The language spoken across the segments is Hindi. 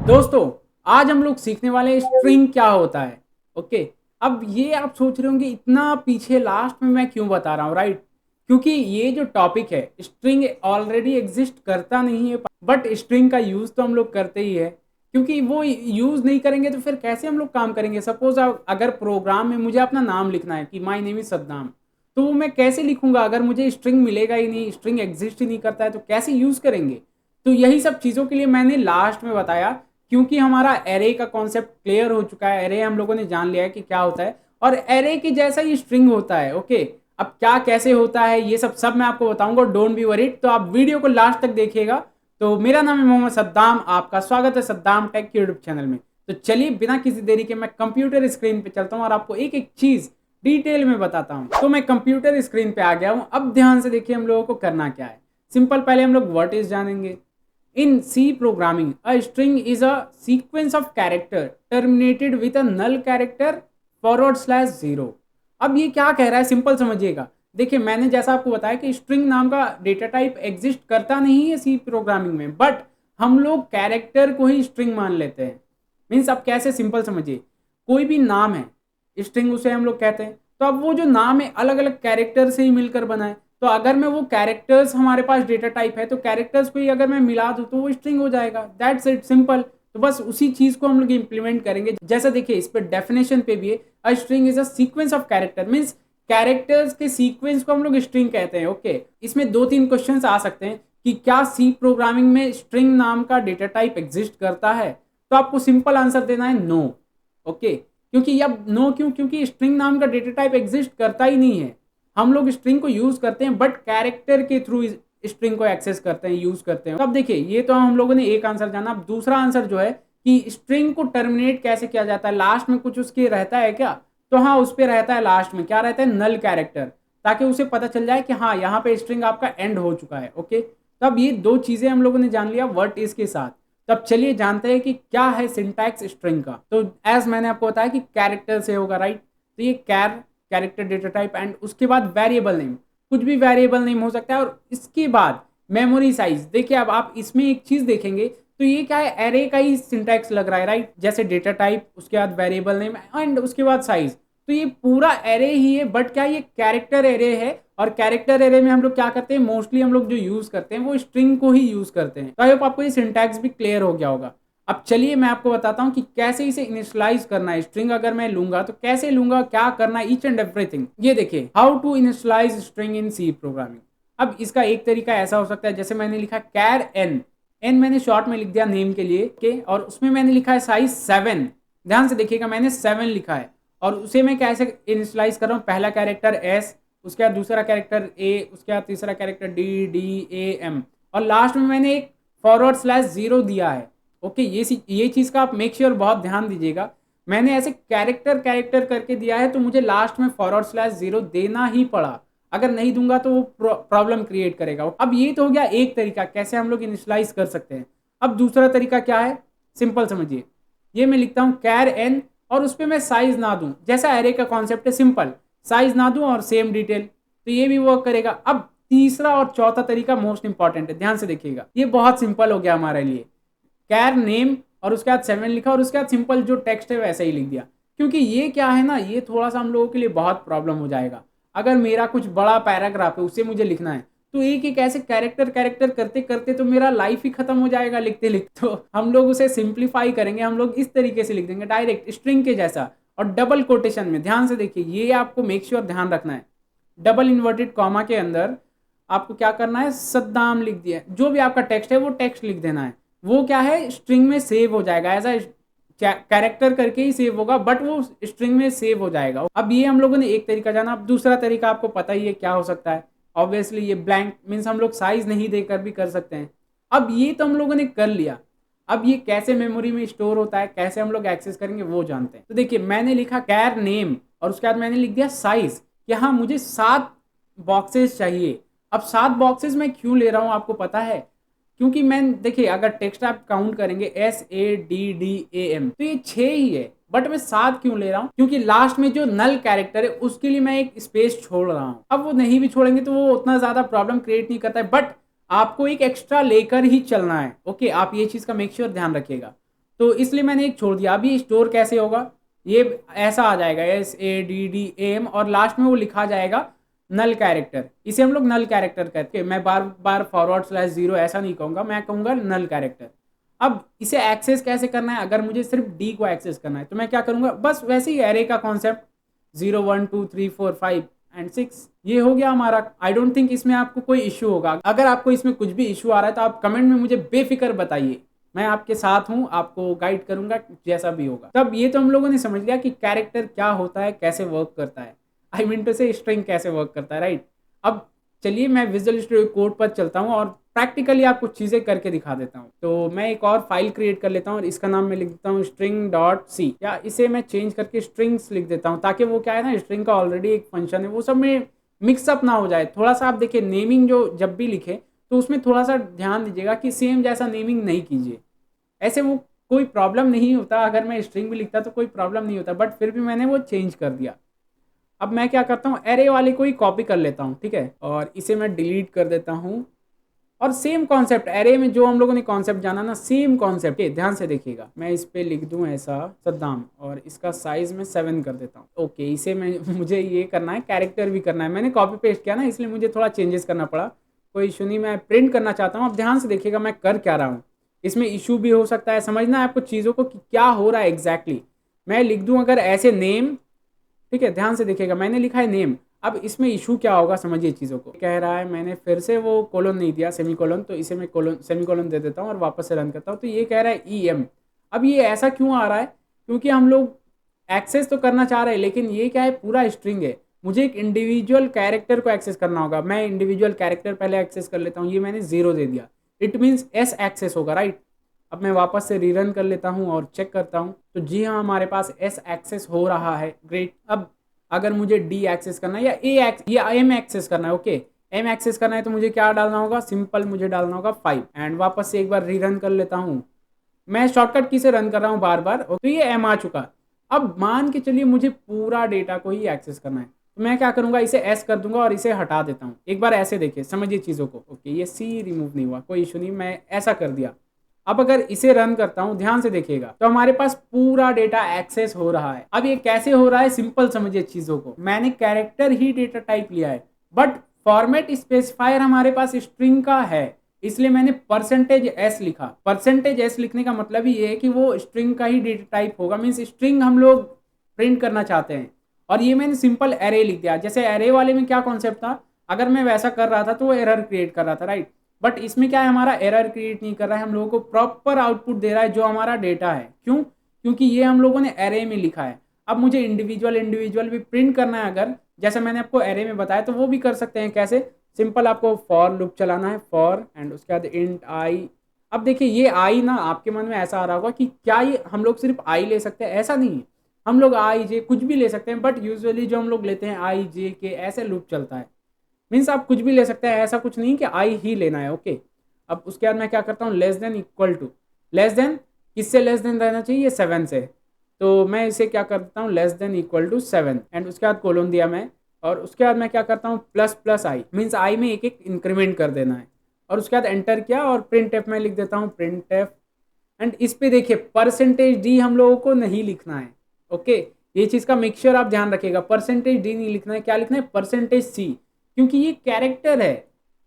दोस्तों, आज हम लोग सीखने वाले हैं स्ट्रिंग क्या होता है। ओके। अब ये आप सोच रहे होंगे इतना पीछे लास्ट में मैं क्यों बता रहा हूँ, राइट? क्योंकि ये जो टॉपिक है, स्ट्रिंग ऑलरेडी एग्जिस्ट करता नहीं है, बट स्ट्रिंग का यूज़ तो हम लोग करते ही है। क्योंकि वो यूज़ नहीं करेंगे तो फिर कैसे हम लोग काम करेंगे? सपोज अगर प्रोग्राम में मुझे अपना नाम लिखना है कि माई नेम इज सद्दाम, तो वो मैं कैसे लिखूंगा अगर मुझे स्ट्रिंग मिलेगा ही नहीं, स्ट्रिंग एग्जिस्ट ही नहीं करता है, तो कैसे यूज़ करेंगे? तो यही सब चीज़ों के लिए मैंने लास्ट में बताया, क्योंकि हमारा एरे का कॉन्सेप्ट क्लियर हो चुका है। एरे हम लोगों ने जान लिया है कि क्या होता है, और एरे के जैसा ही स्ट्रिंग होता है। ओके। अब क्या कैसे होता है ये सब मैं आपको बताऊंगा, डोंट बी वरीड। तो आप वीडियो को लास्ट तक देखिएगा। तो मेरा नाम है मोहम्मद सद्दाम, आपका स्वागत है सद्दाम टेक यूट्यूब चैनल में। तो चलिए बिना किसी देरी के मैं कंप्यूटर स्क्रीन पे चलता हूँ और आपको एक एक चीज डिटेल में बताता हूँ। तो मैं कंप्यूटर स्क्रीन पे आ गया हूँ। अब ध्यान से देखिए हम लोगों को करना क्या है। सिंपल, पहले हम लोग व्हाट इज जानेंगे। In C programming, a string is a sequence of character terminated with a null character /0। अब ये क्या कह रहा है, सिंपल समझिएगा। देखिए, मैंने जैसा आपको बताया कि स्ट्रिंग नाम का डेटा टाइप एग्जिस्ट करता नहीं है सी प्रोग्रामिंग में, बट हम लोग कैरेक्टर को ही स्ट्रिंग मान लेते हैं। मीन्स अब कैसे, सिंपल समझिए। कोई भी नाम है, स्ट्रिंग उसे हम लोग कहते हैं। तो अब वो जो नाम है अलग अलग कैरेक्टर से ही मिलकर बना है। तो अगर मैं वो कैरेक्टर्स, हमारे पास डेटा टाइप है तो कैरेक्टर्स को ही अगर मैं मिला दूं तो वो स्ट्रिंग हो जाएगा। That's it, simple. तो बस उसी चीज को हम लोग इंप्लीमेंट करेंगे। जैसा देखिए इस पर डेफिनेशन पे भी है, a string is a sequence of character. Means characters के सीक्वेंस को हम लोग स्ट्रिंग कहते हैं। ओके। इसमें दो तीन क्वेश्चंस आ सकते हैं कि क्या सी प्रोग्रामिंग में स्ट्रिंग नाम का डेटा टाइप एग्जिस्ट करता है? तो आपको सिंपल आंसर देना है नो। ओके। क्योंकि अब नो क्यों? क्योंकि स्ट्रिंग नाम का डेटा टाइप एग्जिस्ट करता ही नहीं है। हम लोग स्ट्रिंग को यूज करते हैं, बट कैरेक्टर के थ्रू स्ट्रिंग को एक्सेस करते हैं, यूज करते हैं। अब देखिए, ये तो हम लोगों ने एक आंसर जाना। अब दूसरा आंसर जो है कि स्ट्रिंग को टर्मिनेट कैसे किया जाता है, लास्ट में कुछ उसके रहता है क्या? तो हाँ, उस पर रहता है, लास्ट में क्या रहता है, नल कैरेक्टर, ताकि उसे पता चल जाए कि हाँ यहाँ पे स्ट्रिंग आपका एंड हो चुका है। ओके। तो अब ये दो चीजें हम लोगों ने जान लिया व्हाट इज के साथ। तब चलिए जानते हैं कि क्या है सिंटैक्स स्ट्रिंग का। तो एज मैंने आपको बताया कि कैरेक्टर से होगा, राइट? तो ये कैरेक्टर डेटा टाइप, एंड उसके बाद वेरिएबल नेम, कुछ भी वेरिएबल नेम हो सकता है, और इसके बाद मेमोरी साइज। देखिए, अब आप इसमें एक चीज देखेंगे तो ये क्या है, एरे का ही सिंटैक्स लग रहा है, राइट? जैसे डेटा टाइप, उसके बाद वेरिएबल नेम, एंड उसके बाद साइज। तो ये पूरा एरे ही है, बट क्या ये कैरेक्टर एरे है? और कैरेक्टर एरे में हम लोग क्या करते हैं, मोस्टली हम लोग जो यूज करते हैं वो स्ट्रिंग को ही यूज करते हैं। तो आई होप आपको ये सिंटैक्स भी क्लियर हो गया होगा। अब चलिए मैं आपको बताता हूं कि कैसे इसे इनिशियलाइज करना है। स्ट्रिंग अगर मैं लूंगा तो कैसे लूंगा, क्या करना है, ईच एंड एवरीथिंग। ये देखिए, how to initialize string in C programming. अब इसका एक तरीका ऐसा हो सकता है, जैसे मैंने लिखा कैर एन। एन मैंने शॉर्ट में लिख दिया नेम के लिए के, और उसमें मैंने लिखा है साइज 7। ध्यान से देखिएगा, मैंने 7 लिखा है। और उसे मैं कैसे इनिशियलाइज कर रहा हूँ, पहला कैरेक्टर एस, उसके बाद दूसरा कैरेक्टर ए, उसके बाद तीसरा character D, D A M, और लास्ट में मैंने एक /0 दिया है। ओके। ये चीज का आप मेक श्योर बहुत ध्यान दीजिएगा। मैंने ऐसे कैरेक्टर कैरेक्टर करके दिया है, तो मुझे लास्ट में /0 देना ही पड़ा। अगर नहीं दूंगा तो वो प्रॉब्लम क्रिएट करेगा। अब ये तो हो गया एक तरीका कैसे हम लोग इनिशियलाइज कर सकते हैं। अब दूसरा तरीका क्या है, सिंपल समझिए। ये मैं लिखता हूं कैर एन, और उस पर मैं साइज ना दूं, जैसा एरे का कॉन्सेप्ट है, सिंपल साइज ना दूं और सेम डिटेल, तो ये भी वर्क करेगा। अब तीसरा और चौथा तरीका मोस्ट इंपॉर्टेंट है, ध्यान से देखिएगा। ये बहुत सिंपल हो गया हमारे लिए। कैर नेम और उसके बाद 7 लिखा, और उसके बाद सिंपल जो टेक्स्ट है वैसे ही लिख दिया। क्योंकि ये क्या है ना, ये थोड़ा सा हम लोगों के लिए बहुत प्रॉब्लम हो जाएगा। अगर मेरा कुछ बड़ा पैराग्राफ है, उसे मुझे लिखना है, तो एक एक ऐसे कैरेक्टर कैरेक्टर करते करते तो मेरा लाइफ ही खत्म हो जाएगा लिखते लिखते। तो हम लोग उसे सिंप्लीफाई करेंगे, हम लोग इस तरीके से लिख देंगे, डायरेक्ट स्ट्रिंग के जैसा, और डबल कोटेशन में। ध्यान से देखिए, ये आपको मेक श्योर ध्यान रखना है। डबल इन्वर्टेड कॉमा के अंदर आपको क्या करना है, सद्दाम लिख दिया, जो भी आपका टेक्स्ट है वो टेक्स्ट लिख देना है। वो क्या है, स्ट्रिंग में सेव हो जाएगा, ऐसा कैरेक्टर करके ही सेव होगा, बट वो स्ट्रिंग में सेव हो जाएगा। अब ये हम लोगों ने एक तरीका जाना। अब दूसरा तरीका आपको पता ही है क्या हो सकता है। ऑब्वियसली ये ब्लैंक, मीन्स हम लोग साइज नहीं देकर भी कर सकते हैं। अब ये तो हम लोगों ने कर लिया। अब ये कैसे मेमोरी में स्टोर होता है, कैसे हम लोग एक्सेस करेंगे, वो जानते हैं। तो देखिए, मैंने लिखा कैर नेम, और उसके बाद मैंने लिख दिया साइज, कि हाँ मुझे 7 बॉक्सेस चाहिए। अब 7 बॉक्सेस मैं क्यों ले रहा हूं आपको पता है? क्योंकि मैं देखिए, अगर टेक्स्ट आप काउंट करेंगे SADDAM, तो ये 6 ही है, बट मैं 7 क्यों ले रहा हूँ? क्योंकि लास्ट में जो नल कैरेक्टर है उसके लिए मैं एक स्पेस छोड़ रहा हूँ। अब वो नहीं भी छोड़ेंगे तो वो उतना ज्यादा प्रॉब्लम क्रिएट नहीं करता है, बट आपको एक एक्स्ट्रा लेकर ही चलना है। ओके। आप ये चीज का मेक श्योर ध्यान रखिएगा। तो इसलिए मैंने एक छोड़ दिया। अभी स्टोर कैसे होगा, ये ऐसा आ जाएगा SADDAM और लास्ट में वो लिखा जाएगा नल कैरेक्टर। इसे हम लोग नल कैरेक्टर कहते हैं। मैं बार बार /0 ऐसा नहीं कहूँगा, मैं कहूँगा नल कैरेक्टर। अब इसे एक्सेस कैसे करना है, अगर मुझे सिर्फ डी को एक्सेस करना है तो मैं क्या करूँगा, बस वैसे ही एरे का कॉन्सेप्ट 0 1 2 3 4 5 एंड 6 ये हो गया हमारा। आई डोंट थिंक इसमें आपको कोई इशू होगा। अगर आपको इसमें कुछ भी इशू आ रहा है तो आप कमेंट में मुझे बेफिक्र बताइए, मैं आपके साथ हूँ, आपको गाइड करूंगा जैसा भी होगा। तब ये तो हम लोगों ने समझ लिया कि कैरेक्टर क्या होता है, कैसे वर्क करता है, आई मीन टू से स्ट्रिंग कैसे वर्क करता है, राइट। अब चलिए मैं विजुअल स्टूडियो कोड पर चलता हूँ और प्रैक्टिकली आपको चीज़ें करके दिखा देता हूँ। तो मैं एक और फाइल क्रिएट कर लेता हूँ और इसका नाम मैं लिख देता हूँ string.c, या इसे मैं चेंज करके स्ट्रिंग्स लिख देता हूँ, ताकि वो क्या है ना, स्ट्रिंग का ऑलरेडी एक फंक्शन है वो सब में मिक्सअप ना हो जाए। थोड़ा सा आप देखिए नेमिंग जो जब भी लिखे तो उसमें थोड़ा सा ध्यान दीजिएगा कि सेम जैसा नेमिंग नहीं कीजिए, ऐसे वो कोई प्रॉब्लम नहीं होता। अगर मैं स्ट्रिंग भी लिखता तो कोई प्रॉब्लम नहीं होता, बट फिर भी मैंने वो चेंज कर दिया। अब मैं क्या करता हूँ, एरे वाले को ही कॉपी कर लेता हूँ, ठीक है, और इसे मैं डिलीट कर देता हूँ। और सेम कॉन्सेप्ट एरे में जो हम लोगों ने कॉन्सेप्ट जाना ना, सेम कॉन्सेप्ट ध्यान से देखिएगा। मैं इस पे लिख दूं ऐसा सद्दाम और इसका साइज में 7 कर देता हूँ। ओके, इसे मैं मुझे ये करना है, कैरेक्टर भी करना है। मैंने कॉपी पेस्ट किया ना, इसलिए मुझे थोड़ा चेंजेस करना पड़ा, कोई इशू नहीं। मैं प्रिंट करना चाहता हूँ। अब ध्यान से देखिएगा मैं कर क्या रहा हूँ, इसमें इशू भी हो सकता है, समझना है आपको चीज़ों को कि क्या हो रहा है एग्जैक्टली। मैं लिख दूँ अगर ऐसे नेम, ठीक है, ध्यान से देखिएगा मैंने लिखा है नेम। अब इसमें इशू क्या होगा समझिए चीज़ों को। कह रहा है मैंने फिर से वो कोलन नहीं दिया, सेमी कोलन, तो इसे मैं कोलन सेमी कोलन दे देता हूँ और वापस से रन करता हूँ। तो ये कह रहा है EM। अब ये ऐसा क्यों आ रहा है, क्योंकि हम लोग एक्सेस तो करना चाह रहे हैं, लेकिन ये क्या है, पूरा स्ट्रिंग है, मुझे एक इंडिविजुअल कैरेक्टर को एक्सेस करना होगा। मैं इंडिविजुअल कैरेक्टर पहले एक्सेस कर लेता हूँ, ये मैंने 0 दे दिया, इट मीन्स S एक्सेस होगा, राइट। अब मैं वापस से रीरन कर लेता हूँ और चेक करता हूँ, तो जी हाँ हमारे पास S एक्सेस हो रहा है, ग्रेट। अब अगर मुझे D एक्सेस करना है या M एक्सेस करना है, ओके, M एक्सेस करना है तो मुझे क्या डालना होगा, सिंपल मुझे डालना होगा 5 एंड वापस से एक बार रीरन कर लेता हूँ। मैं शॉर्टकट की से रन कर रहा हूँ बार बार, तो ये M आ चुका। अब मान के चलिए मुझे पूरा डेटा को ही एक्सेस करना है, तो मैं क्या करूंगा, इसे S कर दूंगा और इसे हटा देता हूँ। एक बार ऐसे देखिए, समझिए चीज़ों को। ओके, ये C रिमूव नहीं हुआ, कोई इशू नहीं, मैं ऐसा कर दिया। अब अगर इसे रन करता हूं, ध्यान से देखिएगा, तो हमारे पास पूरा डेटा एक्सेस हो रहा है। अब ये कैसे हो रहा है, सिंपल समझिए चीजों को। मैंने कैरेक्टर ही डेटा टाइप लिया है, बट फॉर्मेट स्पेसिफायर हमारे पास स्ट्रिंग का है, इसलिए मैंने %s लिखा। %s लिखने का मतलब ही ये है कि वो स्ट्रिंग का ही डेटा टाइप होगा, मीन्स स्ट्रिंग हम लोग प्रिंट करना चाहते हैं। और ये मैंने सिंपल एरे लिख दिया। जैसे एरे वाले में क्या कॉन्सेप्ट था, अगर मैं वैसा कर रहा था तो वो एरर क्रिएट कर रहा था, राइट। बट इसमें क्या है, हमारा एरर क्रिएट नहीं कर रहा है, हम लोगों को प्रॉपर आउटपुट दे रहा है जो हमारा डेटा है। क्यों, क्योंकि ये हम लोगों ने एरे में लिखा है। अब मुझे इंडिविजुअल भी प्रिंट करना है, अगर जैसे मैंने आपको एरे में बताया, तो वो भी कर सकते हैं। कैसे, सिंपल आपको फॉर लूप चलाना है, फॉर एंड उसके बाद इंट आई। अब देखिए ये आई ना, आपके मन में ऐसा आ रहा होगा कि क्या ये हम लोग सिर्फ आई ले सकते हैं, ऐसा नहीं है, हम लोग आई जे कुछ भी ले सकते हैं, बट यूजुअली जो हम लोग लेते हैं आई जे के, ऐसे लूप चलता है। मीन्स आप कुछ भी ले सकते हैं, ऐसा कुछ नहीं कि आई ही लेना है, ओके। अब उसके बाद मैं क्या करता हूँ, less than equal to, less than किससे लेस देन रहना चाहिए, 7 से। तो मैं इसे क्या करता हूँ, less than equal to 7 and उसके बाद कोलोन दिया मैं, और उसके बाद मैं क्या करता हूँ, ++i, मीन्स आई में एक एक इंक्रीमेंट कर देना है। और उसके बाद एंटर किया और प्रिंट एफ में लिख देता हूँ, प्रिंट एफ। एंड इस पे देखिए %d हम लोगों को नहीं लिखना है, ओके। ये चीज़ का मिक्सचर आप ध्यान रखिएगा, %d नहीं लिखना है, क्या लिखना है, %c, क्योंकि ये कैरेक्टर है,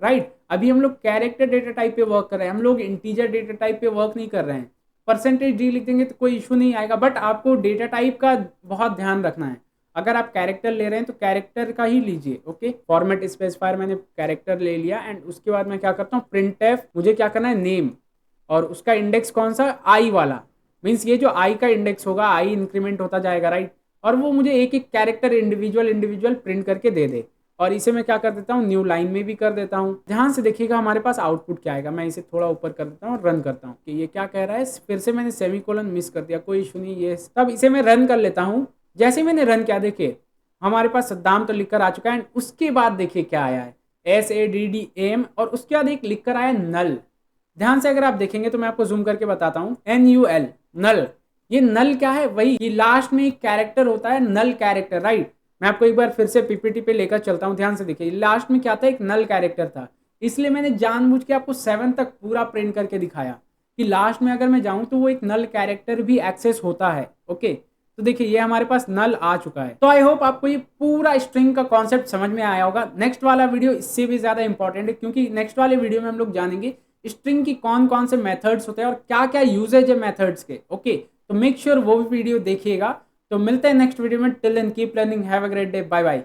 राइट। अभी हम लोग कैरेक्टर डेटा टाइप पे वर्क कर रहे हैं, हम लोग इंटीजर डेटा टाइप पे वर्क नहीं कर रहे हैं। %d लिख देंगे तो कोई इशू नहीं आएगा, बट आपको डेटा टाइप का बहुत ध्यान रखना है। अगर आप कैरेक्टर ले रहे हैं तो कैरेक्टर का ही लीजिए, ओके। फॉर्मेट स्पेसिफायर मैंने कैरेक्टर ले लिया एंड उसके बाद मैं क्या करता हूँ, प्रिंट एफ, मुझे क्या करना है, नेम, और उसका इंडेक्स कौन सा, आई वाला, मीन्स ये जो आई का इंडेक्स होगा, आई इंक्रीमेंट होता जाएगा, राइट। और वो मुझे एक एक कैरेक्टर इंडिविजुअल प्रिंट करके दे दे। और इसे मैं क्या कर देता हूँ, न्यू लाइन में भी कर देता हूँ। ध्यान से देखिएगा हमारे पास आउटपुट क्या आएगा। मैं इसे थोड़ा ऊपर कर देता हूँ और रन करता हूँ कि ये क्या कह रहा है। फिर से मैंने सेमीकोलन मिस कर दिया, कोई इशू नहीं, ये तब इसे मैं रन कर लेता हूँ। जैसे मैंने रन किया, देखिए हमारे पास सद्दाम तो लिख कर आ चुका है। उसके बाद देखिए क्या आया है, SADDAM, और उसके बाद एक लिख कर आया नल। ध्यान से अगर आप देखेंगे तो मैं आपको जूम करके बताता हूँ, NUL, नल। ये नल क्या है, वही ये लास्ट में एक कैरेक्टर होता है, नल कैरेक्टर, राइट। मैं आपको एक बार फिर से PPT पे लेकर चलता हूँ, ध्यान से देखिए लास्ट में क्या था, एक नल कैरेक्टर था। इसलिए मैंने जानबूझ के आपको 7 तक पूरा प्रिंट करके दिखाया, कि लास्ट में अगर मैं जाऊं तो वो एक नल कैरेक्टर भी एक्सेस होता है। ओके, तो देखिए ये हमारे पास नल आ चुका है। तो आई होप आपको ये पूरा स्ट्रिंग का कॉन्सेप्ट समझ में आया होगा। नेक्स्ट वाला वीडियो इससे भी ज्यादा इंपॉर्टेंट है, क्योंकि नेक्स्ट वाले वीडियो में हम लोग जानेंगे स्ट्रिंग की कौन कौन से मेथड्स होते हैं और क्या क्या यूजेज है मेथड्स के। ओके, तो मेक श्योर वो भी वीडियो देखिएगा। तो मिलते हैं नेक्स्ट वीडियो में। Till then keep learning, have a great day, bye bye.